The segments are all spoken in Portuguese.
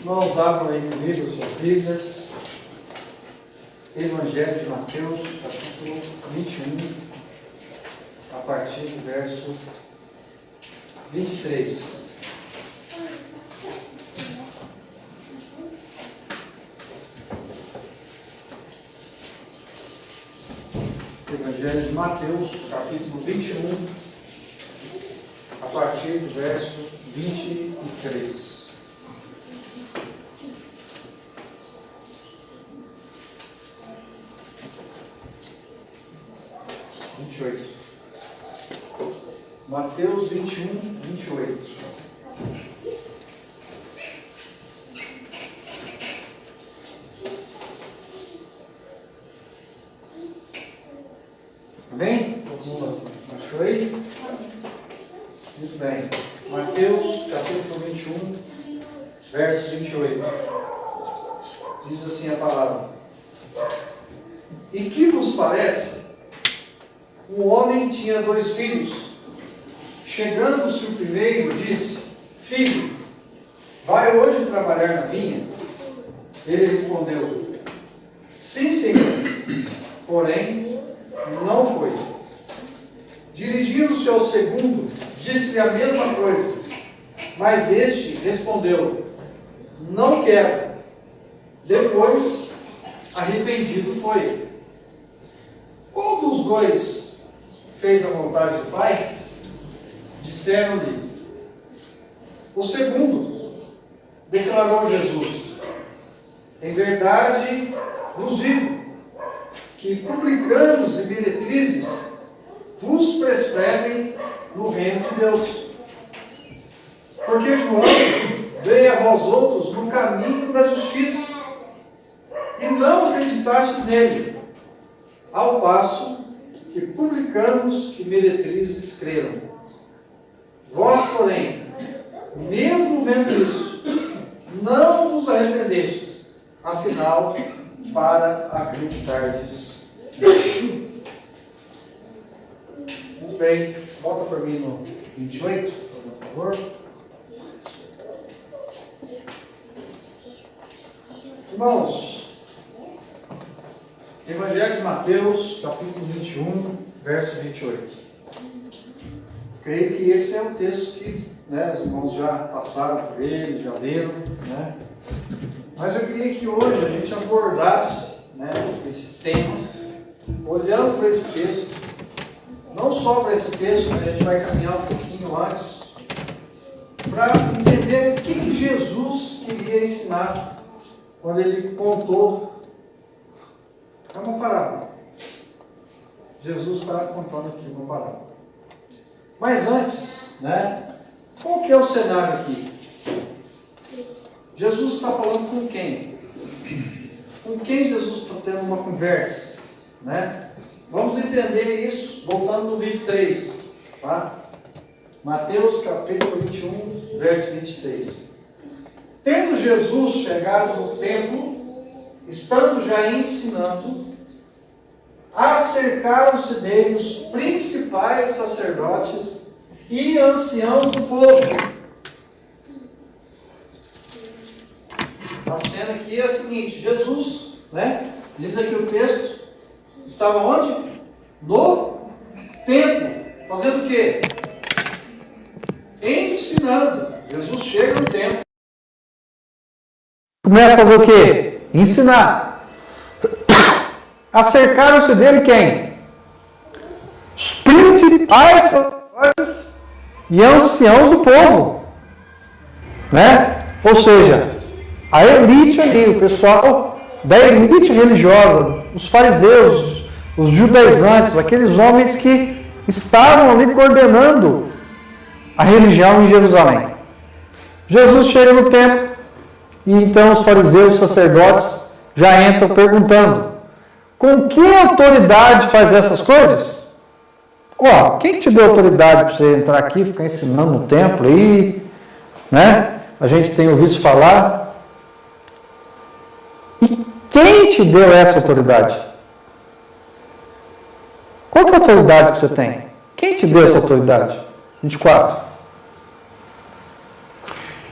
Irmãos, abram aí comigo suas Bíblias. Evangelho de Mateus, capítulo 21, a partir do verso 23. Evangelho de Mateus, capítulo 21, a partir do verso 23. 28. Mateus 21, 28. Amém? Achou aí? Muito bem. Mateus, capítulo 21, verso 28. Diz assim a palavra: E que vos parece? Um homem tinha 2 filhos. Chegando-se o primeiro, disse: Filho, vai hoje trabalhar na vinha? Ele respondeu: Sim, Senhor. Porém, não foi. Dirigindo-se ao segundo, disse-lhe a mesma coisa. Mas este respondeu: Não quero. Depois, arrependido foi. Qual dos 2 fez a vontade do Pai? Disseram-lhe: O segundo. Declarou Jesus: Em verdade vos digo que publicanos e meretrizes vos precedem no reino de Deus. Porque João veio a vós outros no caminho da justiça, e não acreditastes nele, ao passo que publicanos e meretrizes creram. Vós, porém, mesmo vendo isso, não vos arrependestes, afinal, para acreditardes. Muito bem, volta para mim no 28, por favor. Irmãos, Evangelho de Mateus, capítulo 21, verso 28. Creio que esse é o texto que os irmãos já passaram por ele, já leram, Mas eu queria que hoje a gente abordasse esse tema, olhando para esse texto, não só para esse texto, mas a gente vai caminhar um pouquinho antes, para entender o que Jesus queria ensinar quando ele contou. É uma parábola. Jesus está contando aqui uma parábola. Mas antes, qual que é o cenário aqui? Jesus está falando com quem? Com quem Jesus está tendo uma conversa? Vamos entender isso voltando no 23. Tá? Mateus capítulo 21, verso 23. Tendo Jesus chegado no templo, estando já ensinando, acercaram-se dele os principais sacerdotes e anciãos do povo. A cena aqui é a seguinte: Jesus, diz aqui o texto, estava onde? No templo. Fazendo o quê? Ensinando. Jesus chega no templo. Começa a fazer o quê? Ensinar. Acercaram-se dele quem? Os principais sacerdotes e anciãos do povo. Ou seja, a elite ali, o pessoal da elite religiosa, os fariseus, os judaizantes, aqueles homens que estavam ali coordenando a religião em Jerusalém. Jesus chega no templo e então os fariseus, os sacerdotes já entram perguntando: com que autoridade faz essas coisas? Quem te deu autoridade para você entrar aqui e ficar ensinando no templo aí? A gente tem ouvido falar. E quem te deu essa autoridade? Qual que é a autoridade que você tem? Quem te deu essa autoridade? 24.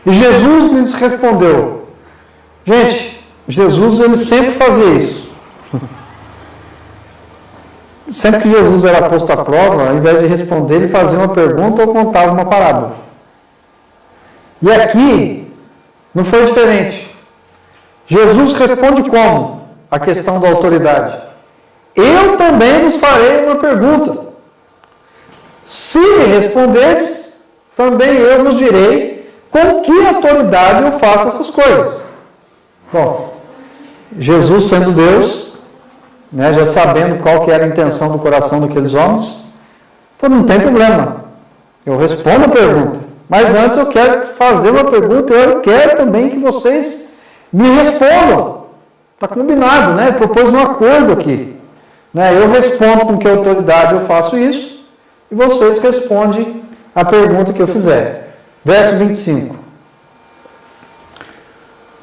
E Jesus lhes respondeu: Gente, Jesus ele sempre fazia isso. Sempre que Jesus era posto à prova, ao invés de responder, ele fazia uma pergunta ou contava uma parábola. E aqui não foi diferente. Jesus responde como? A questão da autoridade. Eu também vos farei uma pergunta. Se me responderdes, também eu vos direi com que autoridade eu faço essas coisas. Bom, Jesus sendo Deus, né, já sabendo qual que era a intenção do coração daqueles homens, então não tem problema. Eu respondo a pergunta. Mas antes eu quero fazer uma pergunta e eu quero também que vocês me respondam. Está combinado, né? Propôs um acordo aqui. Né? Eu respondo com que autoridade eu faço isso e vocês respondem a pergunta que eu fizer. Verso 25.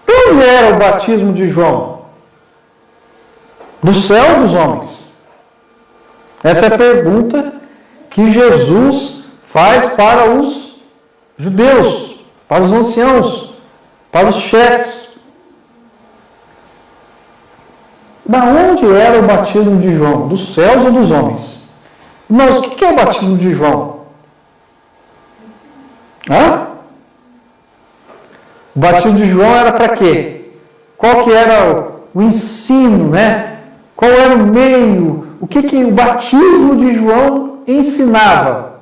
Onde era o batismo de João? Do céu ou dos homens? Essa é a pergunta que Jesus faz para os judeus, para os anciãos, para os chefes. Da onde era o batismo de João? Dos céus ou dos homens? Mas o que é o batismo de João? Hã? O batismo de João era para quê? Qual que era o ensino, né? Qual era o meio? O que o batismo de João ensinava?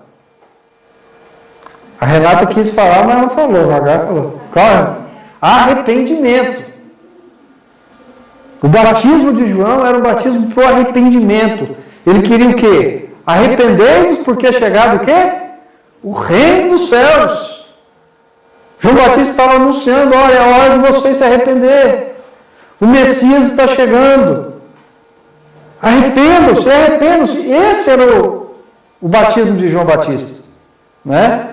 A Renata quis falar, mas não falou. O H falou. Qual é? Arrependimento. O batismo de João era um batismo para o arrependimento. Ele queria o quê? Arrependei-vos porque é chegado o quê? O reino dos céus. João Batista estava anunciando, olha, é a hora de vocês se arrepender. O Messias está chegando. Arrependam-se, arrependam-se. Esse era o batismo de João Batista. Né?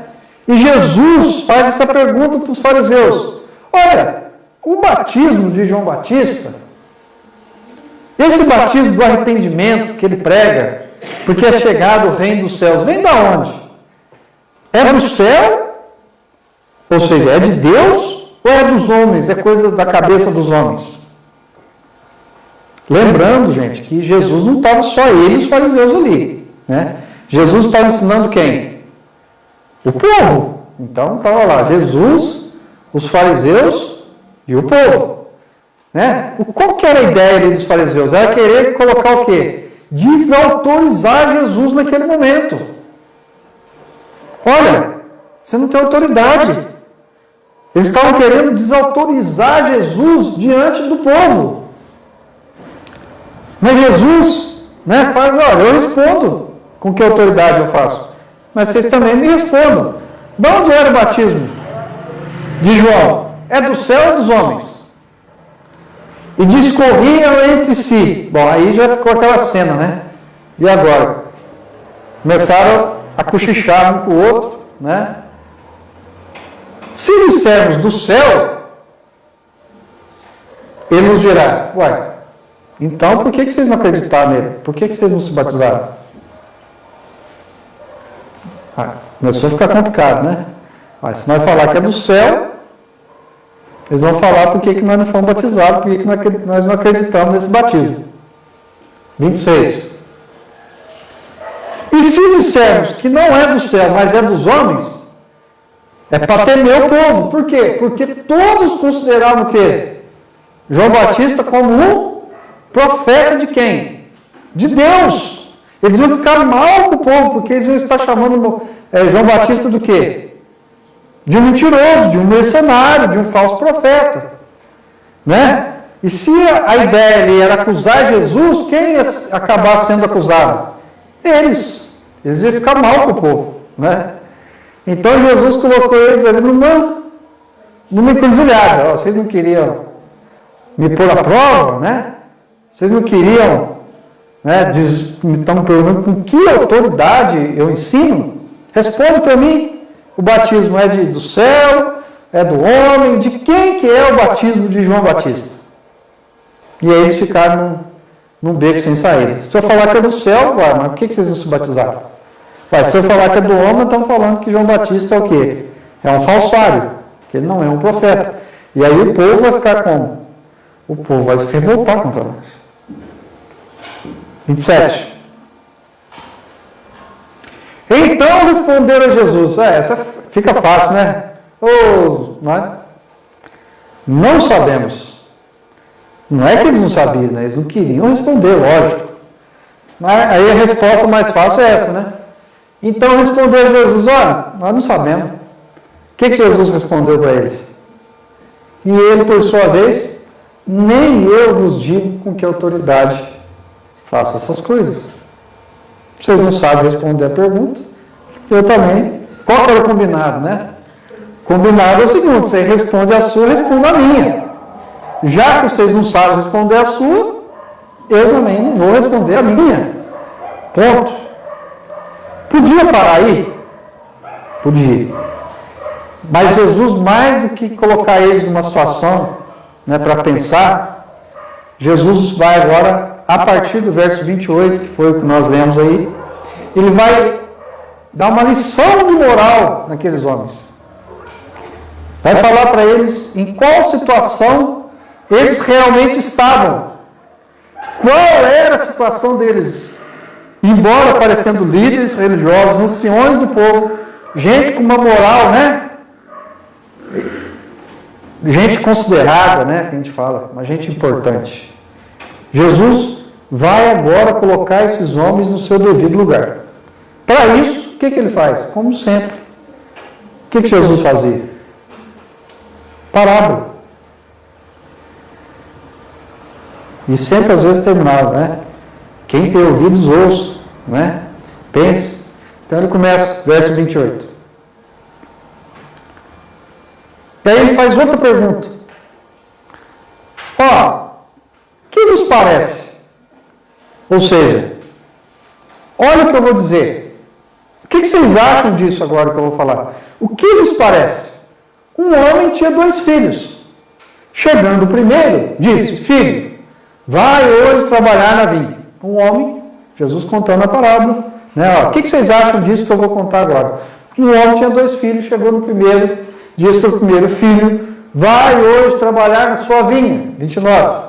E Jesus faz essa pergunta para os fariseus. Olha, o batismo de João Batista, esse batismo do arrependimento que ele prega, porque é chegado o reino dos céus, vem da onde? É do céu? Ou seja, é de Deus ou é dos homens? É coisa da cabeça dos homens? Lembrando, gente, que Jesus não estava só ele e os fariseus ali. Né? Jesus estava ensinando quem? O povo. Então estava lá Jesus, os fariseus e o povo. Né? Qual que era a ideia ali dos fariseus? Era querer colocar o quê? Desautorizar Jesus naquele momento. Olha, você não tem autoridade. Eles estavam querendo desautorizar Jesus diante do povo. Mas Jesus, né, faz, olha, eu respondo com que autoridade eu faço. Mas vocês também me respondam. De onde era o batismo de João? É do céu ou dos homens? E discorriam entre si. Bom, aí já ficou aquela cena, né? E agora? Começaram a cochichar um com o outro, né? Se dissermos do céu, ele nos dirá, uai, então por que vocês não acreditaram nele? Por que vocês não se batizaram? Começou a ficar complicado, né? Mas se nós falar que é do céu, eles vão falar por que nós não fomos batizados, por que nós não acreditamos nesse batismo. 26. E se dissermos que não é do céu, mas é dos homens, é para temer o povo. Por quê? Porque todos consideravam o quê? João Batista como um profeta de quem? De Deus. Eles iam ficar mal com o povo, porque eles iam estar chamando João Batista do quê? De um mentiroso, de um mercenário, de um falso profeta. Né? E se a ideia ali era acusar Jesus, quem ia acabar sendo acusado? Eles. Eles iam ficar mal com o povo. Né? Então Jesus colocou eles ali numa encruzilhada. Vocês não queriam me pôr à prova, né? Vocês não queriam, né? Me estão perguntando com que autoridade eu ensino? Responde para mim. O batismo é do céu, é do homem, de quem que é o batismo de João Batista? E aí eles ficaram num beco sem saída. Se eu falar que é do céu, mas por que vocês não se batizaram? Se eu falar que é do homem, estamos falando que João Batista é o quê? É um falsário, que ele não é um profeta. E aí o povo vai ficar como? o povo vai se revoltar contra nós. 27. Então responderam a Jesus. Essa fica fácil, né? Não sabemos. Não é que eles não sabiam, né? Eles não queriam responder, lógico. Mas aí a resposta mais fácil é essa, né? Então respondeu Jesus, olha, nós não sabemos. O que Jesus respondeu para eles? E ele, por sua vez, nem eu vos digo com que autoridade faço essas coisas. Vocês não sabem responder a pergunta, eu também. Qual era o combinado, né? Combinado é o seguinte, você responde a sua, eu respondo a minha. Já que vocês não sabem responder a sua, eu também não vou responder a minha. Ponto. Podia parar aí? Podia. Mas Jesus, mais do que colocar eles numa situação, né, para pensar, Jesus vai agora, a partir do verso 28, que foi o que nós lemos aí, ele vai dar uma lição de moral naqueles homens. Vai falar para eles em qual situação eles realmente estavam. Qual era a situação deles? Embora parecendo líderes religiosos, anciões do povo, gente com uma moral, né? Gente considerada, né? Que a gente fala, uma gente importante. Jesus vai agora colocar esses homens no seu devido lugar. Para isso, o que ele faz? Como sempre. O que Jesus fazia? Parábola. E sempre às vezes terminava, né? Quem tem ouvidos, ouça, né? Pense. Então ele começa, verso 28. E aí ele faz outra pergunta. O que vos parece? Ou seja, olha o que eu vou dizer. O que vocês acham disso agora que eu vou falar? O que vos parece? Um homem tinha 2 filhos. Chegando o primeiro, disse, filho, vai hoje trabalhar na vinha. Um homem, Jesus contando a parábola, né? O que vocês acham disso que eu vou contar agora? Um homem tinha 2 filhos, chegou no primeiro, disse para o primeiro filho, vai hoje trabalhar na sua vinha. 29.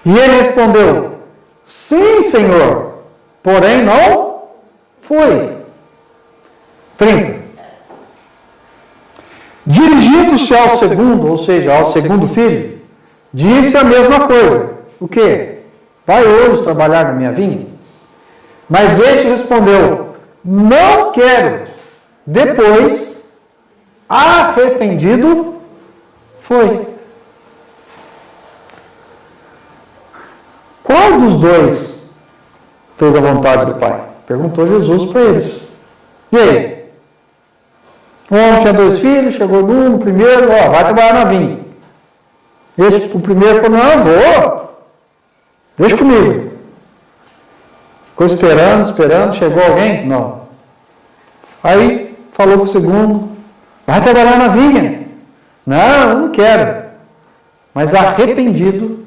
E ele respondeu, sim, Senhor, porém não foi. 30. Dirigindo-se ao segundo, ou seja, ao segundo filho, disse a mesma coisa. O quê? Vai hoje trabalhar na minha vinha? Mas este respondeu, não quero. Depois, arrependido, foi. Qual dos 2 fez a vontade do Pai? Perguntou Jesus para eles. E aí? O homem tinha 2 filhos, chegou no primeiro, vai trabalhar na vinha. O primeiro falou, não, vou. Deixa comigo. Ficou esperando, chegou alguém? Não. Aí falou para o segundo, vai trabalhar na vinha. Não, eu não quero. Mas arrependido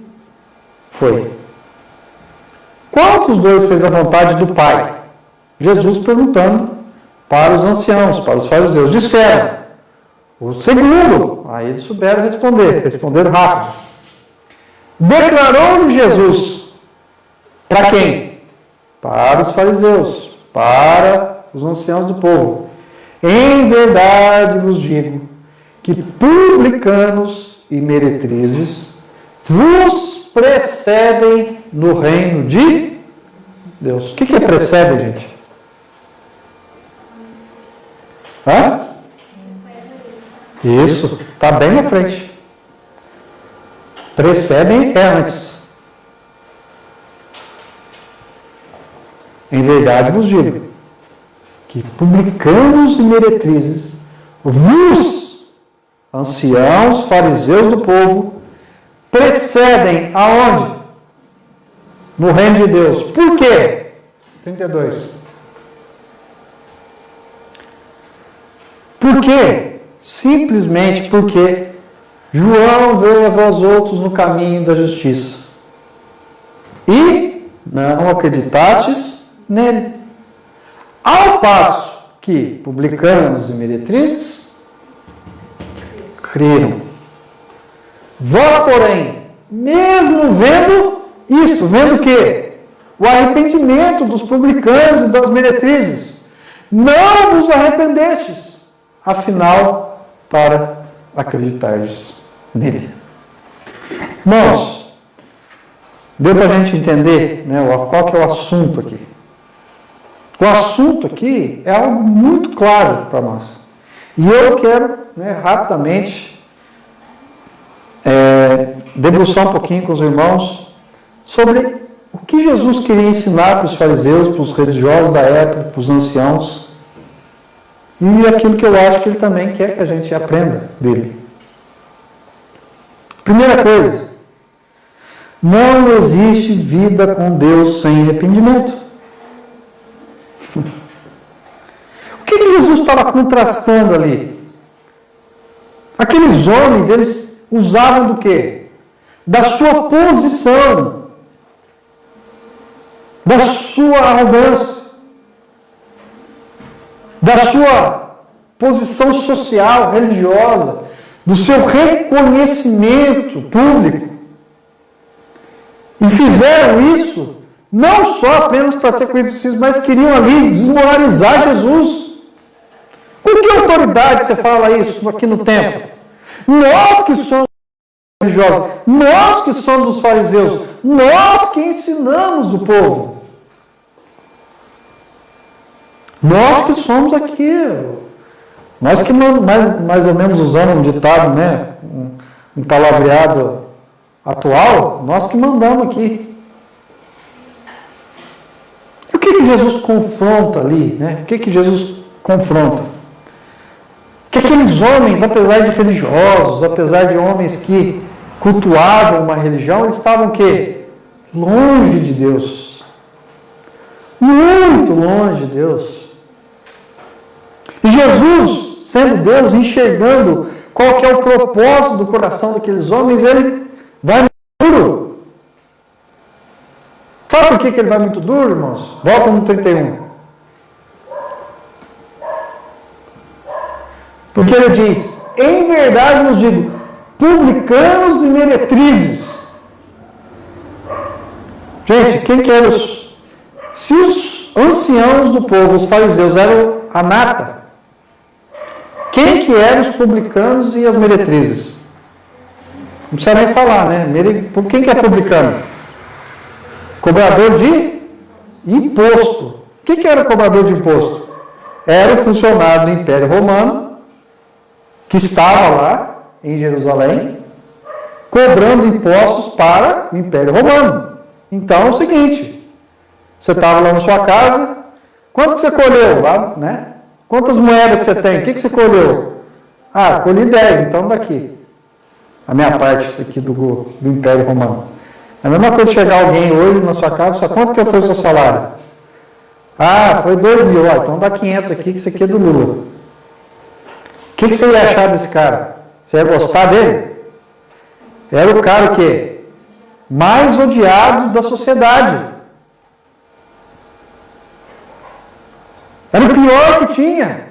foi. Qual dos 2 fez a vontade do Pai? Jesus perguntando para os anciãos, para os fariseus. Disseram, o segundo. Aí eles souberam responder, responderam rápido. Declarou-lhe Jesus, para quem? Para os fariseus, para os anciãos do povo. Em verdade vos digo, que publicanos e meretrizes vos precedem no reino de Deus. O que é precede, gente? Isso, está bem na frente. Precedem é antes. Em verdade vos digo, que publicanos e meretrizes vos, anciãos, fariseus do povo, precedem aonde? No reino de Deus. Por quê? 32. Por quê? Simplesmente porque João veio a vós outros no caminho da justiça. E não acreditastes nele. Ao passo que publicanos e meretrizes creram. Vós, porém, mesmo vendo isto, vendo o quê? O arrependimento dos publicanos e das meretrizes, não vos arrependestes, afinal, para acreditardes nele. Irmãos, deu para a gente entender, né, qual que é o assunto aqui. O assunto aqui é algo muito claro para nós. E eu quero, né, rapidamente, debruçar um pouquinho com os irmãos sobre o que Jesus queria ensinar para os fariseus, para os religiosos da época, para os anciãos, e aquilo que eu acho que ele também quer que a gente aprenda dele. Primeira coisa, não existe vida com Deus sem arrependimento. O que Jesus estava contrastando ali? Aqueles homens, eles usavam do quê? Da sua posição, da sua arrogância, da sua posição social, religiosa, do seu reconhecimento público. E fizeram isso não só apenas para ser conhecidos, mas queriam ali desmoralizar Jesus. Com que autoridade você fala isso aqui no templo? Nós que somos religiosos, nós que somos dos fariseus, nós que ensinamos o povo. Nós que somos aqui, nós que mais ou menos usando um ditado, né, um palavreado atual, nós que mandamos aqui. E o que Jesus confronta ali, né? O que Jesus confronta? Que aqueles homens, apesar de religiosos, apesar de homens que cultuavam uma religião, eles estavam o quê? Longe de Deus. Muito longe de Deus. E Jesus, sendo Deus, enxergando qual que é o propósito do coração daqueles homens, ele vai muito duro. Sabe por que ele vai muito duro, irmãos? Volta no 31. Porque ele diz, em verdade vos digo, publicanos e meretrizes. Gente, quem que era os... Se os anciãos do povo, os fariseus, eram a nata, quem que eram os publicanos e as meretrizes? Não precisa nem falar, né? Quem que é publicano? Cobrador de imposto. O que era o cobrador de imposto? Era o funcionário do Império Romano, que estava lá em Jerusalém, cobrando impostos para o Império Romano. Então é o seguinte, você estava lá na sua casa, quanto que você colheu lá, né? Quantas moedas que você tem? O que você colheu? Ah, colhi 10, então daqui. A minha parte, isso aqui do Império Romano. É a mesma coisa chegar alguém hoje na sua casa, só quanto que foi o seu salário? Ah, foi 2.000, então dá 500 aqui, que isso aqui é do Lula. O que você ia achar desse cara? Você ia gostar dele? Era o cara o quê? Mais odiado da sociedade. Era o pior que tinha.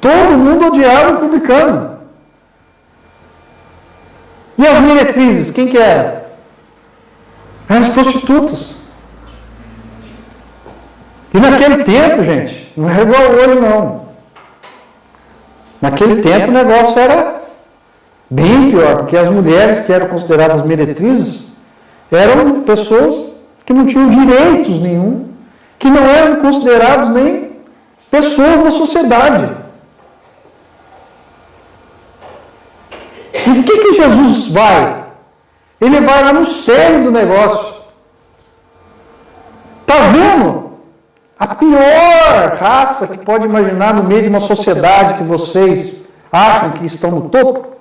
Todo mundo odiava o publicano. E as meretrizes, quem que era? Eram as prostitutas. E naquele tempo, gente, não era igual hoje, não. Naquele tempo o negócio era bem pior, porque as mulheres que eram consideradas meretrizes eram pessoas que não tinham direitos nenhum, que não eram considerados nem pessoas da sociedade. E o que Jesus vai? Ele vai lá no cerne do negócio. Está vendo? A pior raça que pode imaginar no meio de uma sociedade que vocês acham que estão no topo?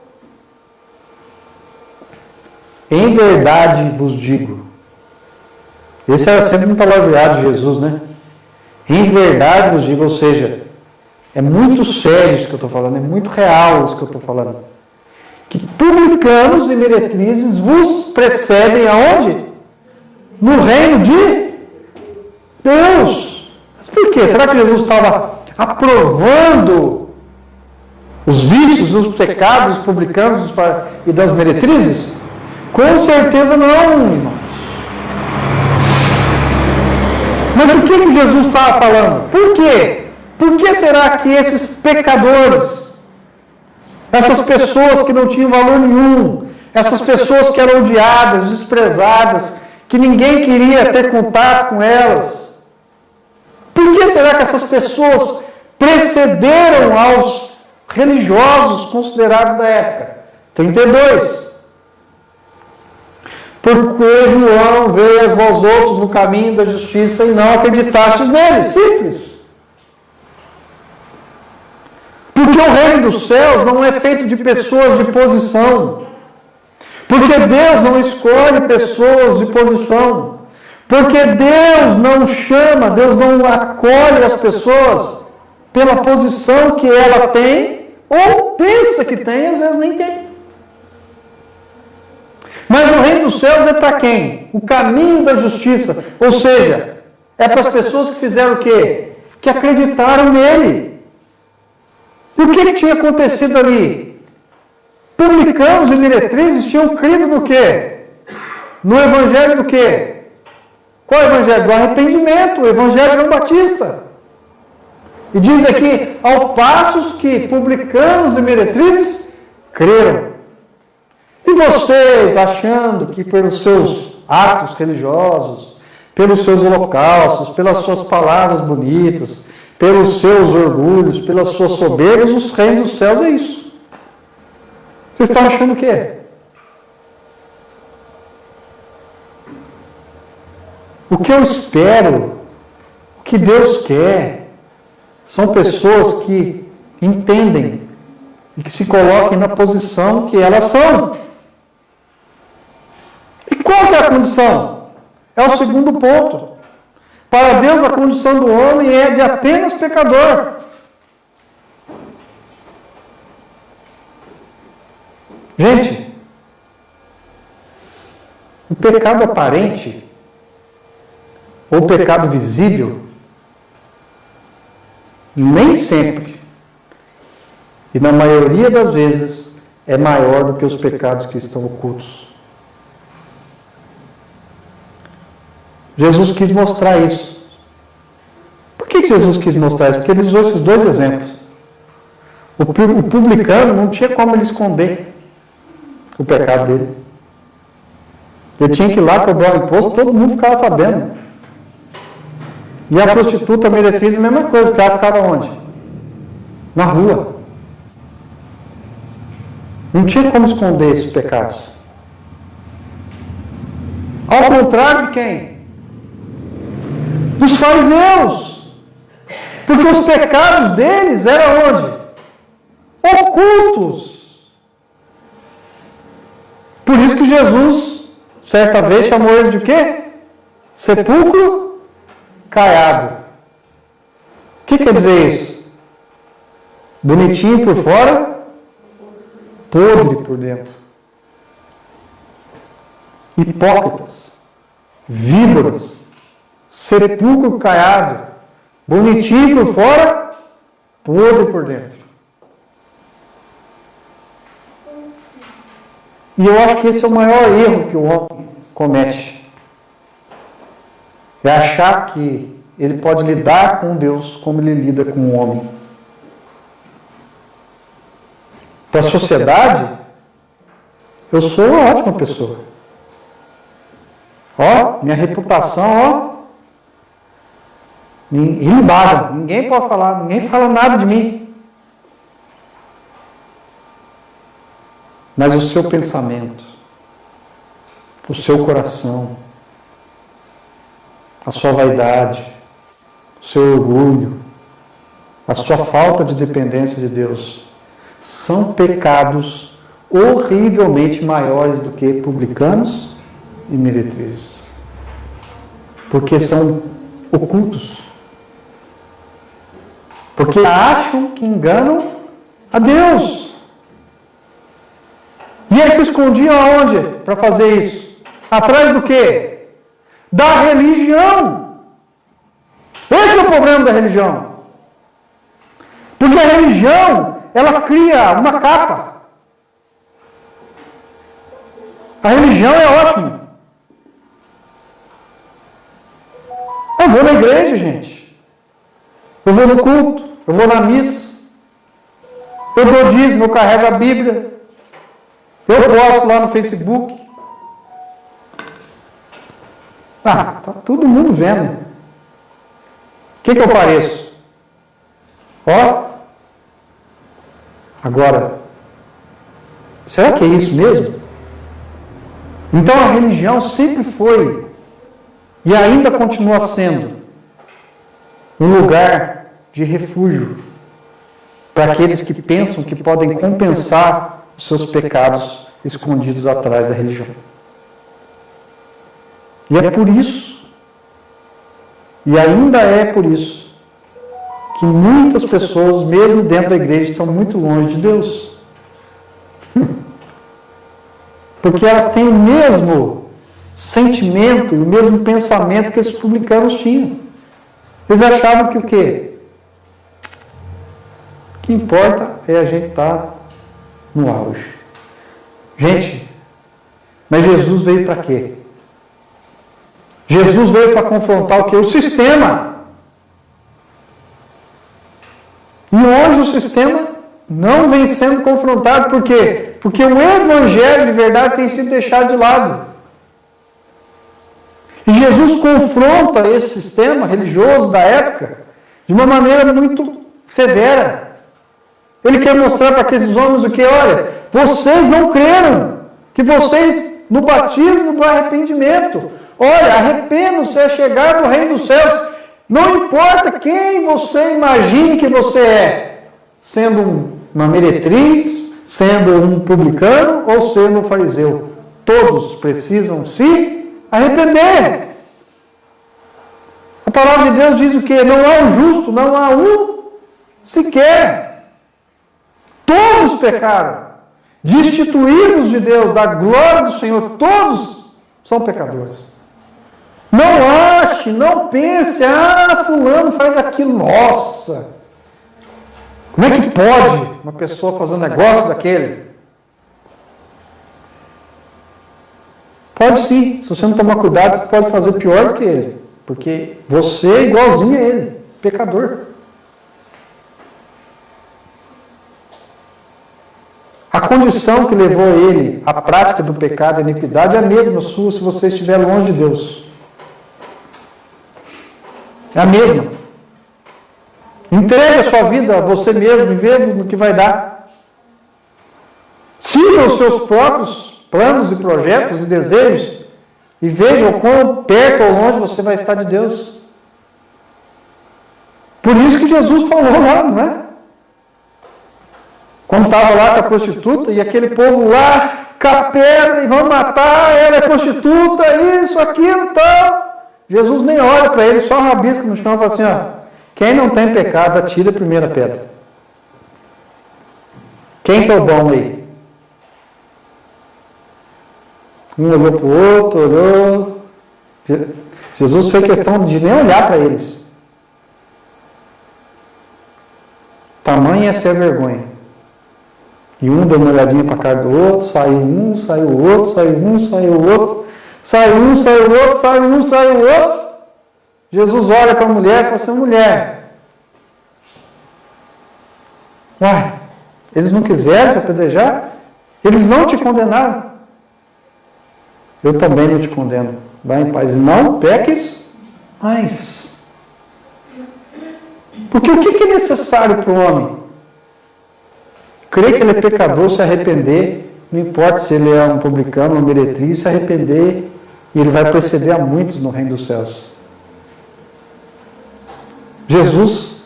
Em verdade vos digo. Esse era sempre um palavreado de Jesus, né? Em verdade vos digo, ou seja, é muito sério isso que eu estou falando, é muito real isso que eu estou falando. Que publicanos e meretrizes vos precedem aonde? No reino de Deus. Mas por quê? Será que Jesus estava aprovando os vícios, os pecados dos publicanos e das meretrizes? Com certeza não, irmãos. Mas o que Jesus estava falando? Por quê? Por que será que esses pecadores, essas pessoas que não tinham valor nenhum, essas pessoas que eram odiadas, desprezadas, que ninguém queria ter contato com elas, por que será que essas pessoas precederam aos religiosos considerados da época? 32. Porque João veio a vós outros no caminho da justiça e não acreditastes nele. Simples. Porque o reino dos céus não é feito de pessoas de posição. Porque Deus não escolhe pessoas de posição. Porque Deus não chama, Deus não acolhe as pessoas pela posição que ela tem ou pensa que tem, às vezes nem tem. Mas o reino dos céus é para quem? O caminho da justiça. Ou seja, é para as pessoas que fizeram o quê? Que acreditaram nele. E o que tinha acontecido ali? Publicanos e meretrizes tinham crido no quê? No evangelho do quê? Qual é o evangelho? Do arrependimento, o evangelho de João Batista. E diz aqui, ao passo que publicanos e meretrizes creram. E vocês, achando que pelos seus atos religiosos, pelos seus holocaustos, pelas suas palavras bonitas, pelos seus orgulhos, pelas suas soberbas, os reinos dos céus é isso. Vocês estão achando o quê? O que eu espero, o que Deus quer, são pessoas que entendem e que se coloquem na posição que elas são. E qual que é a condição? É o segundo ponto. Para Deus, a condição do homem é de apenas pecador. Gente, o pecado aparente, ou o pecado visível, nem sempre, e na maioria das vezes, é maior do que os pecados que estão ocultos. Jesus quis mostrar isso. Por que Jesus quis mostrar isso? Porque ele usou esses dois exemplos. O publicano não tinha como ele esconder o pecado dele. Ele tinha que ir lá cobrar o imposto, todo mundo ficava sabendo. E a prostituta, a meretriz, a mesma coisa, porque ela ficava onde? Na rua. Não tinha como esconder esses pecados. Ao contrário de quem? Dos fariseus. Porque os pecados deles eram onde? Ocultos. Por isso que Jesus, certa vez, chamou ele de quê? Sepulcro caiado. O que quer dizer isso? Bonitinho por fora, podre por dentro. Hipócritas, víboras, sepulcro caiado, bonitinho por fora, podre por dentro. E eu acho que esse é o maior erro que o homem comete. É achar que ele pode lidar com Deus como ele lida com o homem. Para a sociedade, eu sou uma ótima pessoa. Ó, minha reputação, ó, ilibada. Ninguém pode falar, ninguém fala nada de mim. Mas o seu pensamento, o seu coração, a sua vaidade, o seu orgulho, a sua falta de dependência de Deus, são pecados horrivelmente maiores do que publicanos e meretrizes. Porque são ocultos. Porque acham que enganam a Deus. E eles se escondiam aonde para fazer isso? Atrás do quê? Da religião. Esse é o problema da religião. Porque a religião, ela cria uma capa. A religião é ótima. Eu vou na igreja, gente. Eu vou no culto. Eu vou na missa. Eu dou dízimo, eu carrego a Bíblia. Eu posto lá no Facebook. Tá todo mundo vendo. O que eu pareço? Ó. Agora, será que é isso mesmo? Então a religião sempre foi e ainda continua sendo um lugar de refúgio para aqueles que pensam que podem compensar os seus pecados escondidos atrás da religião. E é por isso, e ainda é por isso, que muitas pessoas, mesmo dentro da igreja, estão muito longe de Deus. Porque elas têm o mesmo sentimento, o mesmo pensamento que esses publicanos tinham. Eles achavam que o quê? O que importa é a gente estar no auge. Gente, mas Jesus veio para quê? Jesus veio para confrontar o quê? O sistema. E hoje o sistema não vem sendo confrontado. Por quê? Porque o evangelho de verdade tem sido deixado de lado. E Jesus confronta esse sistema religioso da época de uma maneira muito severa. Ele quer mostrar para aqueles homens o que? Olha, vocês não creram que vocês, no batismo do arrependimento, olha, arrependam-se, é chegado o reino dos céus. Não importa quem você imagine que você é, sendo uma meretriz, sendo um publicano ou sendo um fariseu. Todos precisam se arrepender. A palavra de Deus diz o quê? Não há um justo, não há um sequer. Todos pecaram, destituídos de Deus, da glória do Senhor, todos são pecadores. Não ache, não pense, fulano faz aquilo, nossa, como é que pode uma pessoa fazer um negócio daquele? Pode sim, se você não tomar cuidado, você pode fazer pior do que ele, porque você é igualzinho a ele, pecador. A condição que levou ele à prática do pecado e da iniquidade é a mesma sua se você estiver longe de Deus. É a mesma. Entregue a sua vida a você mesmo e veja no que vai dar. Siga os seus próprios planos e projetos e desejos e veja o quão perto ou longe você vai estar de Deus. Por isso que Jesus falou lá, não é? Quando estava lá com a prostituta e aquele povo lá, com a pedra e vão matar, ela é prostituta, isso, aquilo, tal. Jesus nem olha para ele, só rabisca no chão e fala assim, quem não tem pecado, atira a primeira pedra. Quem que é o bom aí? Um olhou para o outro, olhou. Jesus fez questão de nem olhar para eles. Tamanha é ser vergonha. E um deu uma olhadinha para a cara do outro, saiu um, saiu o outro, saiu um, saiu o outro, saiu um, saiu o outro, saiu um, saiu o outro. Jesus olha para a mulher e fala assim, mulher, uai, eles não quiseram te apedrejar? Eles não te condenaram? Eu também não te condeno. Vai em paz. Não peques mais. Porque o que é necessário para o homem? Crer que ele é pecador, se arrepender, não importa se ele é um publicano ou uma meretriz, se arrepender, e ele vai preceder a muitos no reino dos céus. Jesus,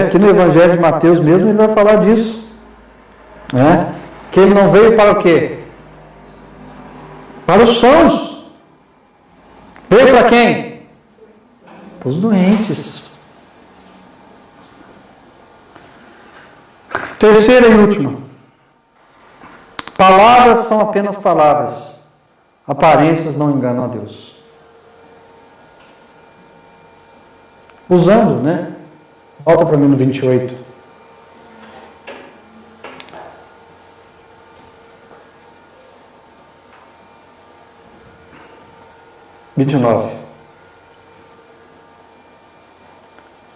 aqui no Evangelho de Mateus mesmo, ele vai falar disso. Que ele não veio para o quê? Para os sãos. Veio para quem? Para os doentes. Terceira e última. Palavras são apenas palavras. Aparências não enganam a Deus. Usando, Volta para mim no 28. 29. O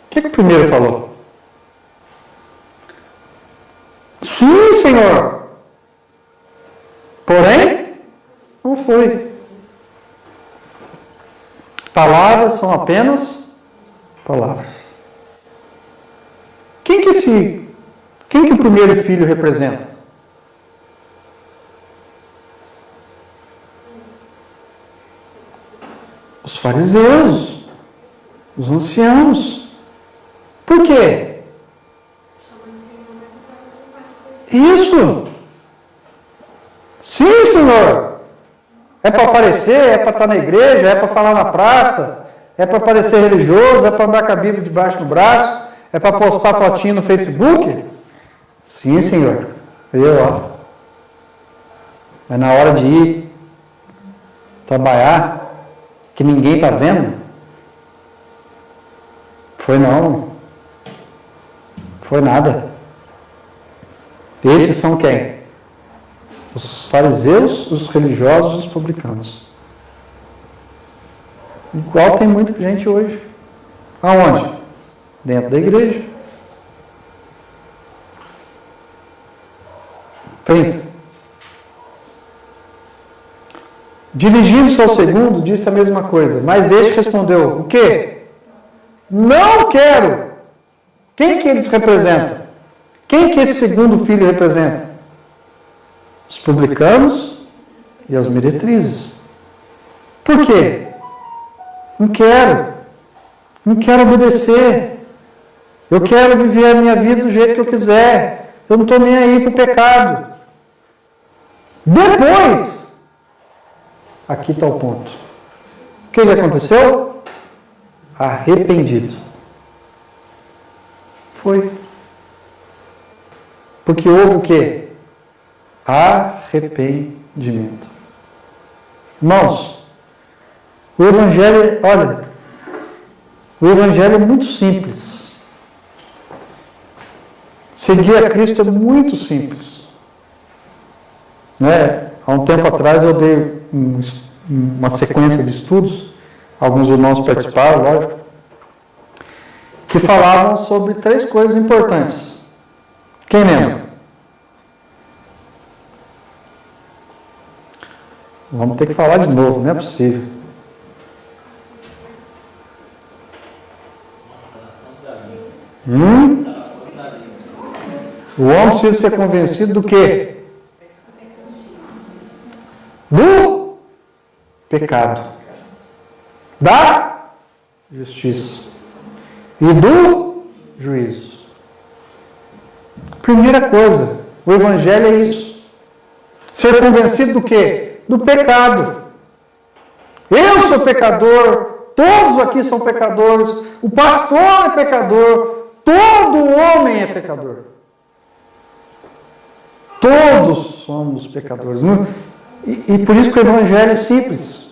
que o primeiro falou? Sim, Senhor. Porém, não foi. Palavras são apenas palavras. Quem que o primeiro filho representa? Os fariseus, os anciãos. Por quê? Isso. Sim, Senhor. É para aparecer, é para estar na igreja, é para falar na praça, é para parecer religioso, é para andar com a Bíblia debaixo do braço, é para postar fotinho no Facebook? Sim, Senhor. Mas na hora de ir trabalhar, que ninguém está vendo, foi não. Foi nada. Esses são quem? Os fariseus, os religiosos, os publicanos. Igual tem muita gente hoje. Aonde? Dentro da igreja. 30. Dirigindo-se ao segundo, disse a mesma coisa. Mas este respondeu, o quê? Não quero. Quem que eles representam? Quem que esse segundo filho representa? Os publicanos e as meretrizes. Por quê? Não quero. Não quero obedecer. Eu quero viver a minha vida do jeito que eu quiser. Eu não estou nem aí para o pecado. Depois, aqui está o ponto. O que aconteceu? Arrependido. Foi. Porque houve o quê? Arrependimento. Irmãos, o Evangelho, olha, o Evangelho é muito simples. Seguir a Cristo é muito simples. Né? Há um tempo atrás eu dei uma sequência de estudos, alguns irmãos participaram, lógico, que falavam sobre 3 coisas importantes. Quem lembra? Vamos ter que falar de novo, não é possível. O homem precisa ser convencido do quê? Do pecado, da justiça e do juízo. Primeira coisa, o Evangelho é isso. Ser convencido do quê? Do pecado. Eu sou pecador, todos aqui são pecadores, o pastor é pecador, todo homem é pecador. Todos somos pecadores. E por isso que o Evangelho é simples.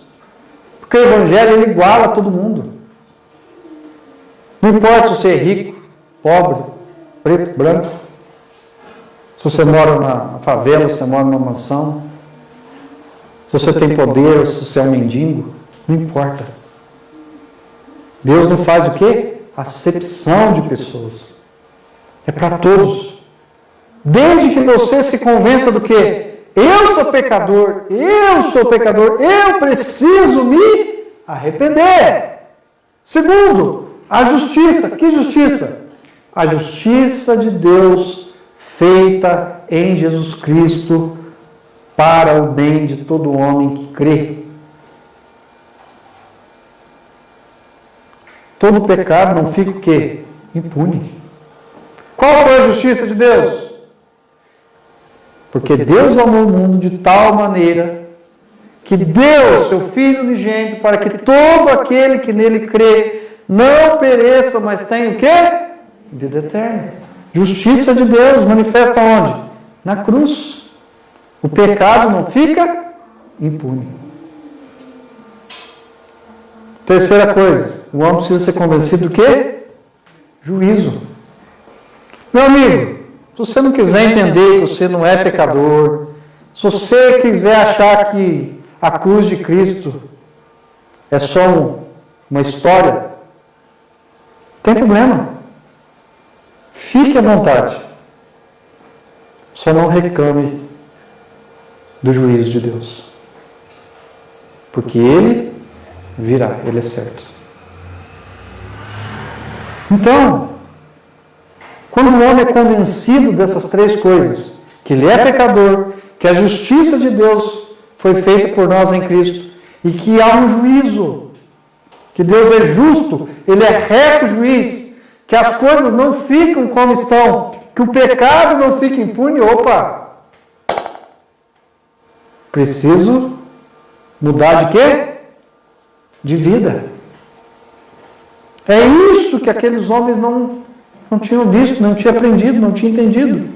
Porque o Evangelho ele iguala todo mundo. Não importa se você é rico, pobre, preto, branco. Se você mora na favela, se você mora numa mansão. Se você tem poder, se você é um mendigo. Não importa. Deus não faz o quê? Acepção de pessoas. É para todos. Desde que você se convença do quê? Eu sou pecador, eu preciso me arrepender. Segundo, a justiça. Que justiça? A justiça de Deus feita em Jesus Cristo para o bem de todo homem que crê. Todo pecado não fica o quê? Impune. Qual foi a justiça de Deus? Porque Deus amou o mundo de tal maneira que deu seu Filho unigênito para que todo aquele que nele crê não pereça, mas tenha o quê? Vida eterna. Justiça de Deus manifesta onde? Na cruz. O pecado não fica impune. Terceira coisa, o homem precisa ser convencido do quê? Juízo. Meu amigo, se você não quiser entender que você não é pecador, se você quiser achar que a cruz de Cristo é só uma história, não tem problema. Fique à vontade. Só não reclame do juízo de Deus. Porque Ele virá, Ele é certo. Então, quando o homem é convencido dessas três coisas, que ele é pecador, que a justiça de Deus foi feita por nós em Cristo, e que há um juízo, que Deus é justo, Ele é reto juiz, que as coisas não ficam como estão, que o pecado não fica impune, opa! Preciso mudar de quê? De vida. É isso que aqueles homens não tinham visto, não tinham aprendido, não tinham entendido.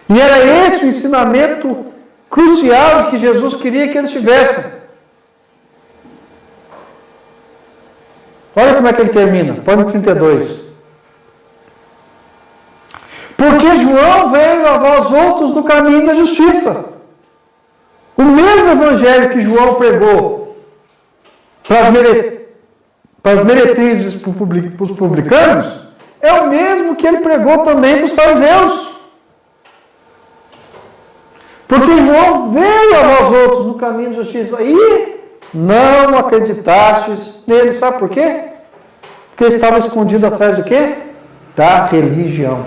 E era esse o ensinamento crucial que Jesus queria que eles tivessem. Olha como é que ele termina, põe no 32. Porque João veio a vós outros do caminho da justiça. O mesmo evangelho que João pregou para as meretrizes, para os publicanos, é o mesmo que ele pregou também para os fariseus. Porque João veio a vós outros no caminho da justiça e não acreditastes nele. Sabe por quê? Porque estava escondido atrás do quê? Da religião.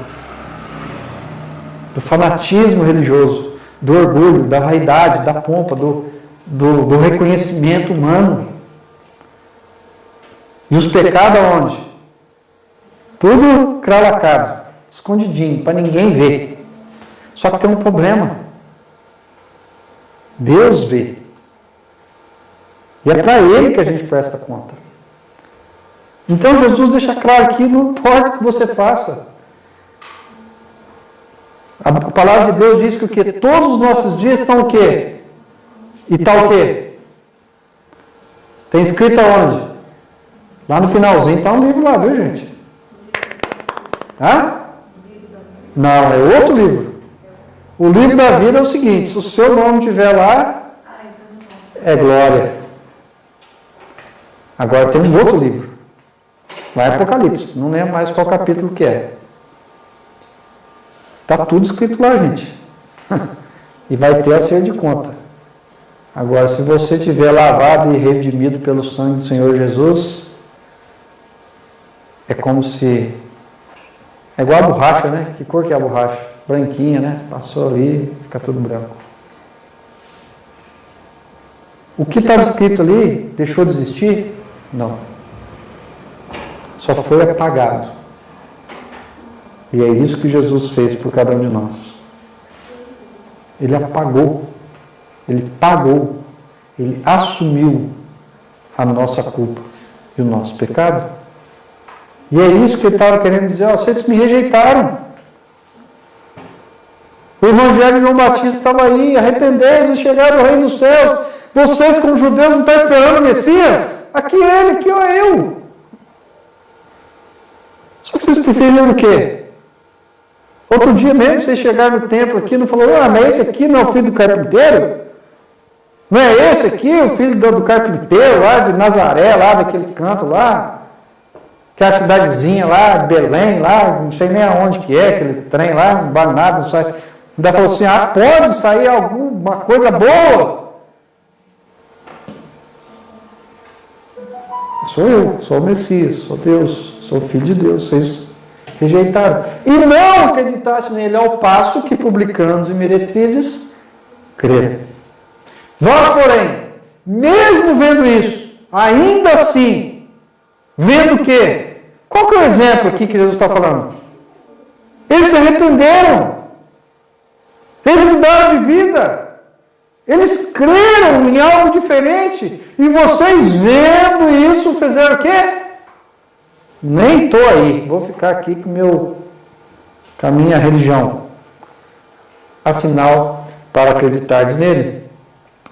Do fanatismo religioso, do orgulho, da vaidade, da pompa, do reconhecimento humano. E os pecados aonde? Tudo cralacado, escondidinho, para ninguém ver. Só que tem um problema. Deus vê. E é para Ele que a gente presta conta. Então Jesus deixa claro que não importa o que você faça. A palavra de Deus diz que o quê? Todos os nossos dias estão o quê? E está o quê? Tem escrito aonde? Lá no finalzinho está um livro lá, viu, gente? Hã? Não, é outro livro. O livro da vida é o seguinte: se o seu nome estiver lá, é glória. Agora tem um outro livro. Lá é Apocalipse. Não lembro mais qual capítulo que é. Está tudo escrito lá, gente. E vai ter acerto de conta. Agora, se você estiver lavado e redimido pelo sangue do Senhor Jesus, é como se... É igual a borracha, né? Que cor que é a borracha? Branquinha, né? Passou ali, fica tudo branco. O que estava escrito ali, deixou de existir? Não. Só foi apagado. E é isso que Jesus fez por cada um de nós. Ele apagou. Ele pagou. Ele assumiu a nossa culpa e o nosso pecado. E é isso que ele estava querendo dizer. Ó, vocês me rejeitaram. O evangelho de João Batista estava aí. Arrependei-vos e chegaram ao reino dos céus. Vocês, como judeus, não estão esperando o Messias? Aqui ele, aqui eu. Só que vocês preferiram o quê? Outro dia mesmo, vocês chegaram no templo aqui e não falaram: ah, mas esse aqui não é o filho do carpinteiro? Não é esse aqui o filho do carpinteiro lá de Nazaré, lá daquele canto lá? Que é a cidadezinha lá, Belém, lá, não sei nem aonde que é, aquele trem lá, não vale nada, não sai. Ainda falou assim: ah, pode sair alguma coisa boa? Sou eu, sou o Messias, sou Deus, sou o Filho de Deus. Vocês rejeitaram. E não acreditaste nele, ao passo que publicanos e meretrizes creram. Vós, porém, mesmo vendo isso, ainda assim, vendo o quê? Qual que é o exemplo aqui que Jesus está falando? Eles se arrependeram. Eles mudaram de vida. Eles creram em algo diferente. E vocês vendo isso, fizeram o quê? Nem estou aí. Vou ficar aqui com a minha religião. Afinal, para acreditardes nele.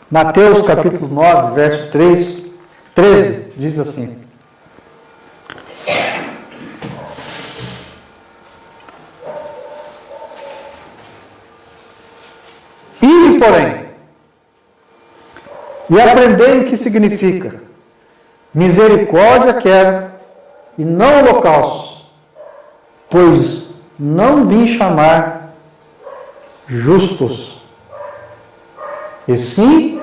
Mateus capítulo 9, verso 13, diz assim: Ide, porém, e aprendei o que significa: Misericórdia quero, e não holocaustos, pois não vim chamar justos, e sim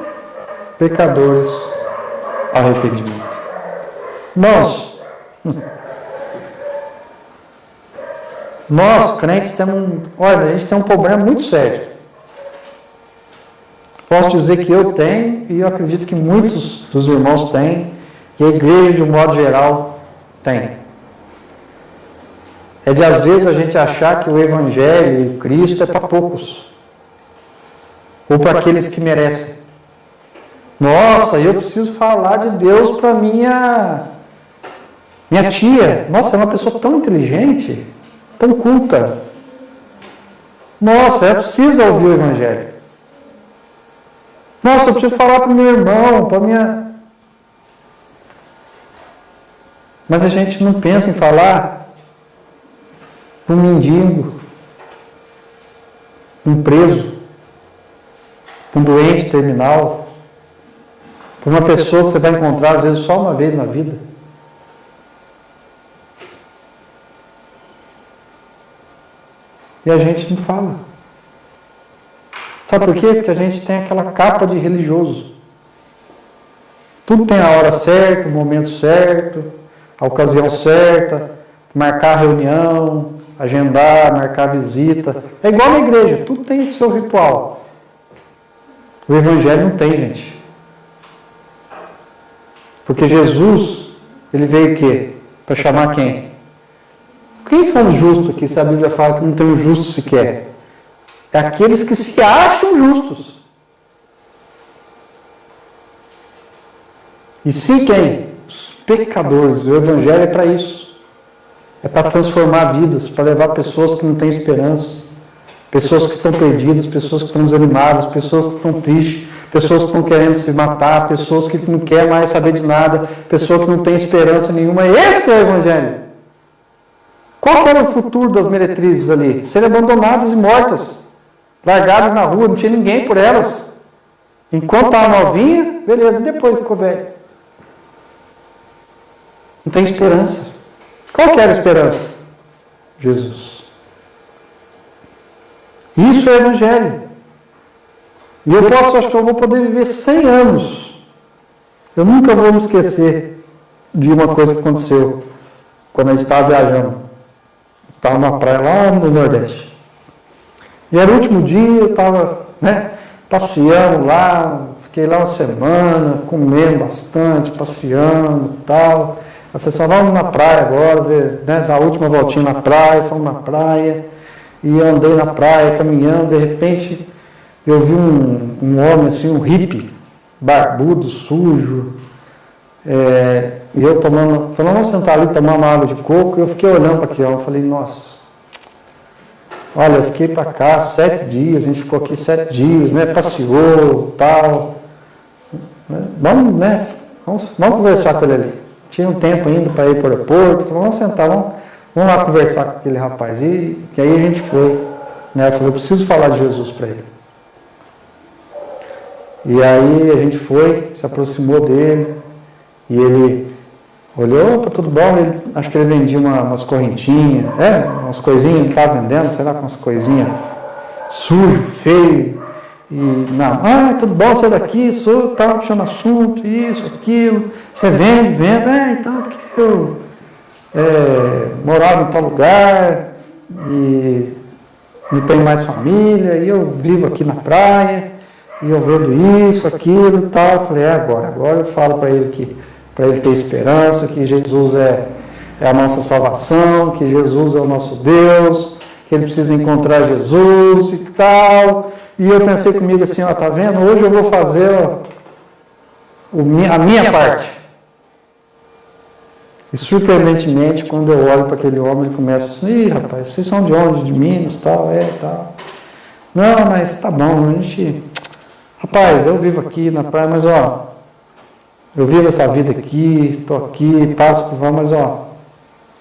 pecadores ao arrependimento. Nós, crentes, a gente tem um problema muito sério. Posso dizer que eu tenho, e eu acredito que muitos dos irmãos têm, e a igreja, de um modo geral, tem. É de, às vezes, a gente achar que o Evangelho e Cristo é para poucos, ou para aqueles que merecem. Nossa, eu preciso falar de Deus para minha tia. Nossa, é uma pessoa tão inteligente, tão culta. Nossa, ela precisa ouvir o Evangelho. Nossa, eu preciso falar para o meu irmão, para minha... Mas a gente não pensa em falar para um mendigo, um preso, um doente terminal, para uma pessoa que você vai encontrar às vezes só uma vez na vida. E a gente não fala. Sabe por quê? Porque a gente tem aquela capa de religioso. Tudo tem a hora certa, o momento certo, a ocasião certa, marcar reunião, agendar, marcar visita. É igual na igreja, tudo tem o seu ritual. O Evangelho não tem, gente. Porque Jesus, ele veio o quê? Para chamar quem? Quem são os justos aqui, se a Bíblia fala que não tem um justo sequer? É aqueles que se acham justos. E sim quem? Os pecadores. O Evangelho é para isso. É para transformar vidas, para levar pessoas que não têm esperança, pessoas que estão perdidas, pessoas que estão desanimadas, pessoas que estão tristes, pessoas que estão querendo se matar, pessoas que não querem mais saber de nada, pessoas que não têm esperança nenhuma. Esse é o Evangelho. Qual era o futuro das meretrizes ali? Serem abandonadas e mortas, largadas na rua, não tinha ninguém por elas. Enquanto estava novinha, beleza, depois ficou velho. Não tem esperança. Qual que era a esperança? Jesus. Isso é Evangelho. E eu acho que eu vou poder viver 100 anos. Eu nunca vou me esquecer de uma coisa que aconteceu quando a gente estava viajando. Estava numa praia lá no Nordeste. E era o último dia, eu estava passeando lá, fiquei lá uma semana, comendo bastante, passeando e tal. Eu falei assim, vamos na praia agora, dar a última voltinha na praia, fomos na praia, e eu andei na praia, caminhando, de repente eu vi um homem assim, um hippie, barbudo, sujo, e eu falando, vamos sentar ali, tomar uma água de coco, e eu fiquei olhando para aquele homem, falei, nossa, olha, eu fiquei para cá 7 dias, a gente ficou aqui 7 dias, passeou, tal, vamos conversar com ele ali. Tinha um tempo ainda para ir para o aeroporto, falou, vamos sentar, vamos lá conversar com aquele rapaz. E aí a gente foi, eu falei, eu preciso falar de Jesus para ele. E aí a gente foi, se aproximou dele, e ele olhou, opa, tudo bom, acho que ele vendia umas correntinhas, umas coisinhas, ele estava vendendo, sei lá, umas coisinhas sujo, feio, e tudo bom, sai daqui, tal, puxando assunto, isso, aquilo, você vende, então, porque eu morava em tal lugar, e não tenho mais família, e eu vivo aqui na praia, e eu vendo isso, aquilo e tal. Eu falei, agora eu falo para ele que, para ele ter esperança, que Jesus é a nossa salvação, que Jesus é o nosso Deus, que ele precisa encontrar Jesus e tal. E eu pensei comigo assim, tá vendo? Hoje eu vou fazer a minha parte. E surpreendentemente, quando eu olho para aquele homem, ele começa assim, rapaz, vocês são de onde? De Minas, tal, tal. Não, mas tá bom, a gente... Rapaz, eu vivo aqui na praia, mas eu vivo essa vida aqui, estou aqui, passo por lá, mas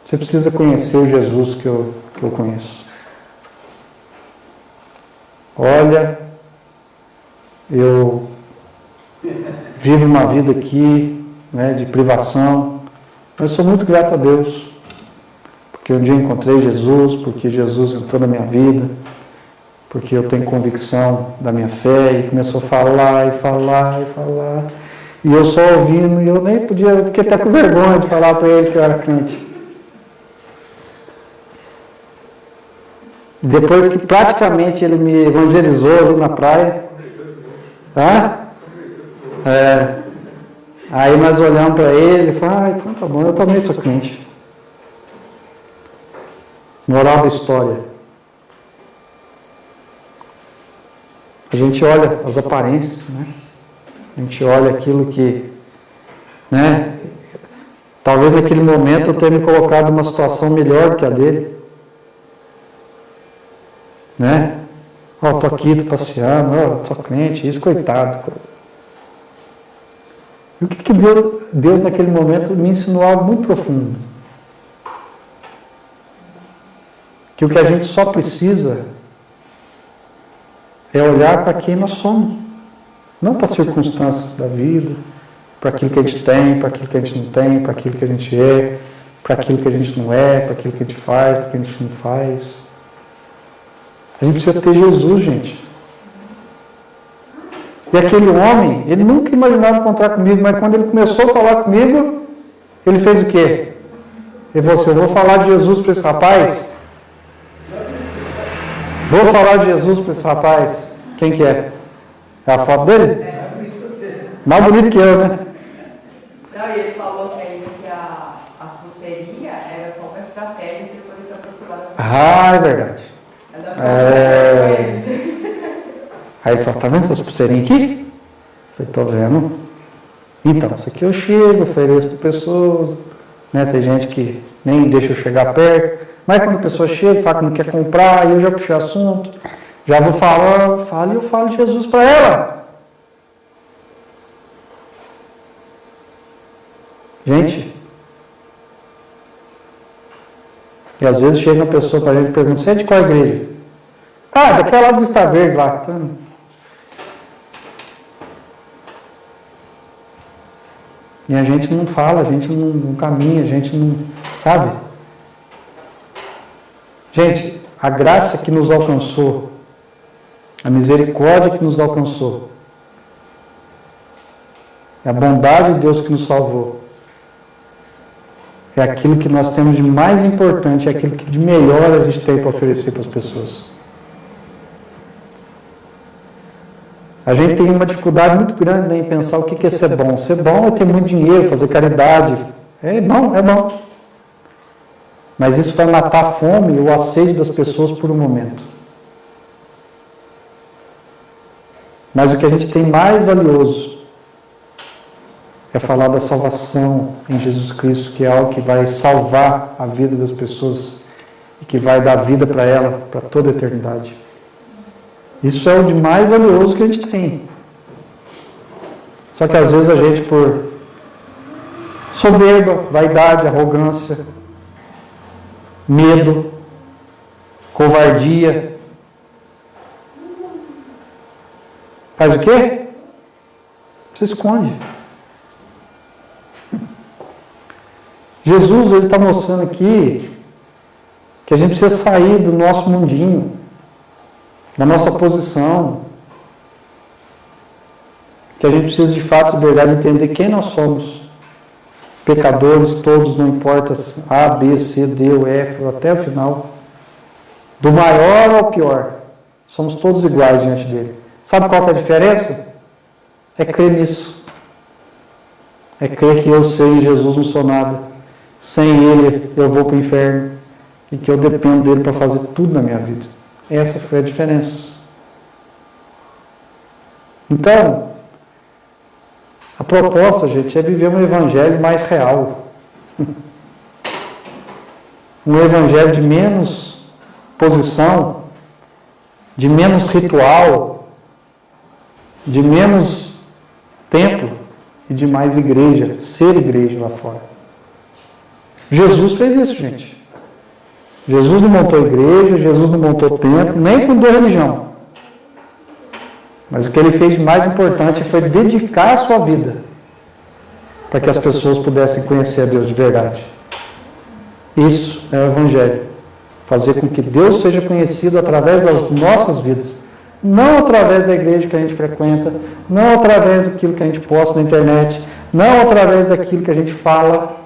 você precisa conhecer o Jesus que eu conheço. Olha, eu vivo uma vida aqui né, de privação. Eu sou muito grato a Deus, porque um dia eu encontrei Jesus, porque Jesus entrou na minha vida, porque eu tenho convicção da minha fé, e começou a falar, e falar, e falar, e eu só ouvindo, e eu nem podia, eu fiquei até com vergonha de falar para ele que eu era crente. Depois que praticamente ele me evangelizou ali na praia, aí nós olhamos para ele e falamos, então tá bom, eu também sou crente. Moral da história. A gente olha as aparências, né? A gente olha aquilo que, né? Talvez naquele momento eu tenha me colocado numa situação melhor do que a dele. Né? Tô aqui, tô passeando, sou crente, isso, coitado. E o que Deus naquele momento me ensinou algo muito profundo? Que o que a gente só precisa é olhar para quem nós somos, não para as circunstâncias da vida, para aquilo que a gente tem, para aquilo que a gente não tem, para aquilo que a gente é, para aquilo que a gente não é, para aquilo que a gente faz, para aquilo que a gente não faz. A gente precisa ter Jesus, gente. E aquele homem, ele nunca imaginava encontrar comigo, mas quando ele começou a falar comigo, ele fez o quê? Ele falou assim, eu vou falar de Jesus para esse rapaz. Vou falar de Jesus para esse rapaz. Quem que é? É a foto dele? Mais bonito que eu, né? Não, e ele falou que ainda que as pulseirinhas era só uma estratégia para poder se aproximar. É verdade. Aí ele falou, tá vendo essas pulseirinhas aqui? Eu falei, tô vendo. Então, isso aqui eu chego, ofereço para pessoas, né? Tem gente que nem deixa eu chegar perto, mas quando a pessoa chega, fala que não quer comprar, aí eu já puxei assunto, já vou falando, e eu falo de Jesus para ela. Gente, e às vezes chega uma pessoa para a gente e pergunta, você é de qual igreja? Daquela lá do Vista Verde lá. E a gente não fala, a gente não caminha, a gente não, sabe? Gente, a graça que nos alcançou, a misericórdia que nos alcançou, a bondade de Deus que nos salvou, é aquilo que nós temos de mais importante, é aquilo que de melhor a gente tem para oferecer para as pessoas. A gente tem uma dificuldade muito grande, né, em pensar o que é ser bom. Ser bom é ter muito dinheiro, fazer caridade. É bom, é bom. Mas isso vai matar a fome e o assedio das pessoas por um momento. Mas o que a gente tem mais valioso é falar da salvação em Jesus Cristo, que é algo que vai salvar a vida das pessoas e que vai dar vida para ela, para toda a eternidade. Isso é o de mais valioso que a gente tem. Só que às vezes a gente, por soberba, vaidade, arrogância, medo, covardia, faz o quê? Se esconde. Jesus, ele está mostrando aqui que a gente precisa sair do nosso mundinho, da nossa posição, que a gente precisa de fato, de verdade, entender quem nós somos. Pecadores, todos, não importa A, B, C, D ou F, até o final. Do maior ao pior, somos todos iguais diante dele. Sabe qual que é a diferença? É crer nisso. É crer que eu sem Jesus não sou nada. Sem ele eu vou para o inferno. E que eu dependo dele para fazer tudo na minha vida. Essa foi a diferença. Então, a proposta, gente, é viver um evangelho mais real. Um evangelho de menos posição, de menos ritual, de menos templo e de mais igreja, ser igreja lá fora. Jesus fez isso, gente. Jesus não montou igreja, Jesus não montou templo, nem fundou religião. Mas o que ele fez de mais importante foi dedicar a sua vida para que as pessoas pudessem conhecer a Deus de verdade. Isso é o Evangelho. Fazer com que Deus seja conhecido através das nossas vidas. Não através da igreja que a gente frequenta, não através daquilo que a gente posta na internet, não através daquilo que a gente fala.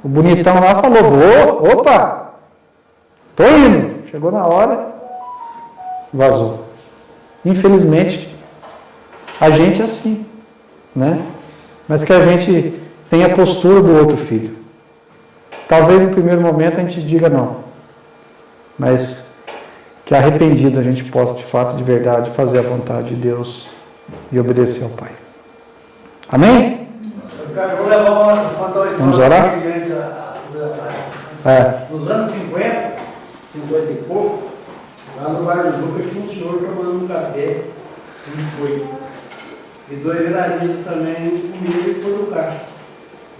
O bonitão lá falou, opa, tô indo. Chegou na hora, vazou. Infelizmente, a gente é assim, né? Mas que a gente tenha a postura do outro filho. Talvez no primeiro momento a gente diga não, mas que arrependido a gente possa, de fato, de verdade, fazer a vontade de Deus e obedecer ao Pai. Amém? Vamos orar? Nos anos 50 e pouco, lá no Bairro do Juca tinha um senhor tomando um café, foi. E dois viranistas também comigo e foi no caixa.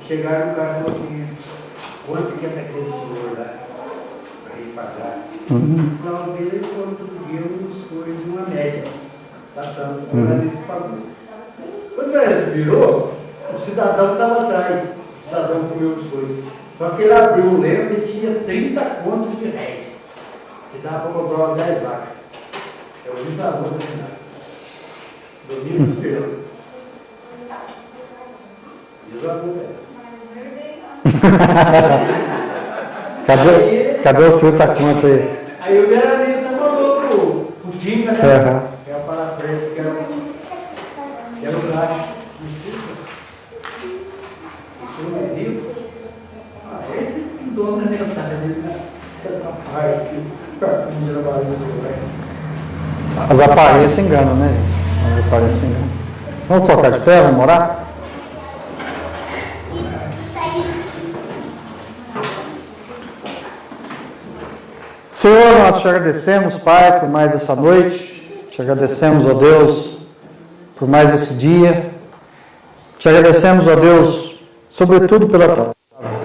Chegaram no caixa e falaram assim, quanto que é daquele senhor lá? Para ele pagar. Então, ele falou todo dia uns coisas, uma média. Tratando, o viranista pagou. Quando ele virou, o cidadão estava atrás. O cidadão comeu as coisas. Só que ele abriu o lenço e tinha 30 contos de réis. E dava para comprar umas 10 vacas. Eu vi essa rua no final. Domingo do Senhor. Diz a Cadê os 30 conto aí? Aí o veranista mandou pro Tinga, né? Que era para frente, que era o gasto. O senhor me viu? Ele é dono da mentalidade, né? Essa parte que perfume de trabalho do velho. As aparências enganam, né, gente? As aparências enganam. Vamos colocar de pé, vamos orar? Senhor, nós te agradecemos, Pai, por mais essa noite. Te agradecemos, ó Deus, por mais esse dia. Te agradecemos, ó Deus, sobretudo pela tua palavra,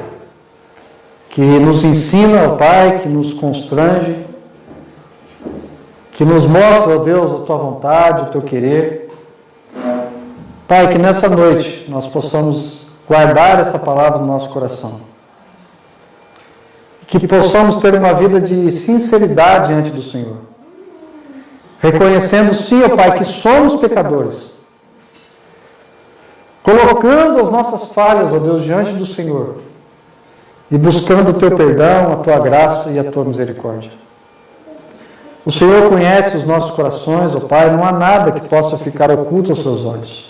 que nos ensina, ó Pai, que nos constrange, que nos mostra, ó Deus, a tua vontade, o teu querer. Pai, que nessa noite nós possamos guardar essa palavra no nosso coração. Que possamos ter uma vida de sinceridade diante do Senhor. Reconhecendo, sim, ó Pai, que somos pecadores. Colocando as nossas falhas, ó Deus, diante do Senhor. E buscando o teu perdão, a tua graça e a tua misericórdia. O Senhor conhece os nossos corações, ó Pai, não há nada que possa ficar oculto aos seus olhos.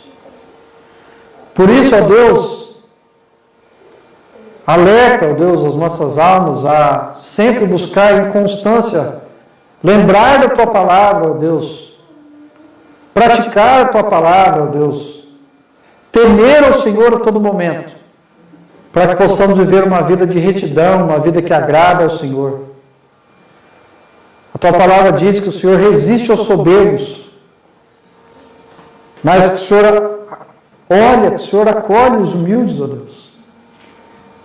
Por isso, ó Deus, alerta, ó Deus, as nossas almas a sempre buscar em constância, lembrar da tua palavra, ó Deus, praticar a tua palavra, ó Deus, temer ao Senhor a todo momento, para que possamos viver uma vida de retidão, uma vida que agrada ao Senhor. A tua palavra diz que o Senhor resiste aos soberbos, mas que o Senhor olha, que o Senhor acolhe os humildes, ó Deus.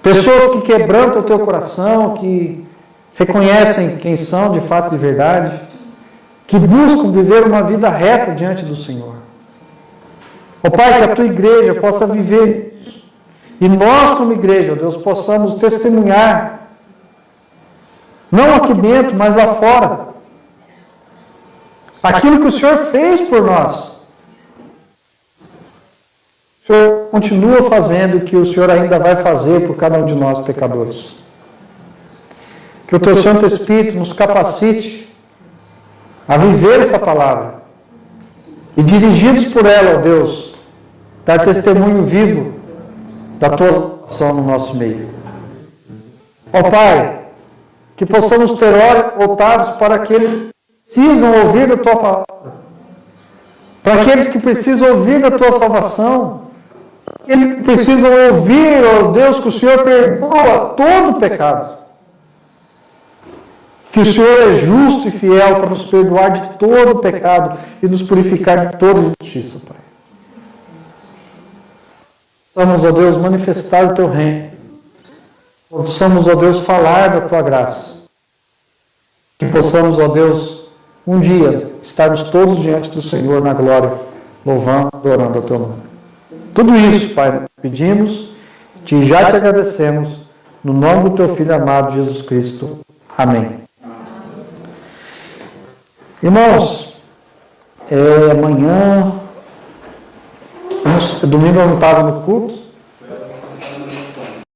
Pessoas que quebrantam o teu coração, que reconhecem quem são de fato de verdade, que buscam viver uma vida reta diante do Senhor. Ó Pai, que a tua igreja possa viver isso. E nós, como igreja, ó Deus, possamos testemunhar, não aqui dentro, mas lá fora, aquilo que o Senhor fez por nós. O Senhor continua fazendo o que o Senhor ainda vai fazer por cada um de nós, pecadores. Que o teu Santo Espírito nos capacite a viver essa palavra. E dirigidos por ela, ó Deus, dar testemunho vivo da tua ação no nosso meio. Ó Pai, que possamos ter olhos voltados para aqueles que precisam ouvir da tua palavra. Para aqueles que precisam ouvir da tua salvação. Eles precisam ouvir, ó Deus, que o Senhor perdoa todo pecado. Que o Senhor é justo e fiel para nos perdoar de todo pecado e nos purificar de toda injustiça, Pai. Possamos, ó Deus, manifestar o teu reino. Possamos, ó Deus, falar da tua graça. Que possamos, ó Deus, um dia estarmos todos diante do Senhor na glória, louvando, adorando o teu nome. Tudo isso, Pai, pedimos, já te agradecemos, no nome do teu Filho amado Jesus Cristo. Amém. Irmãos, amanhã, domingo eu não estava no culto,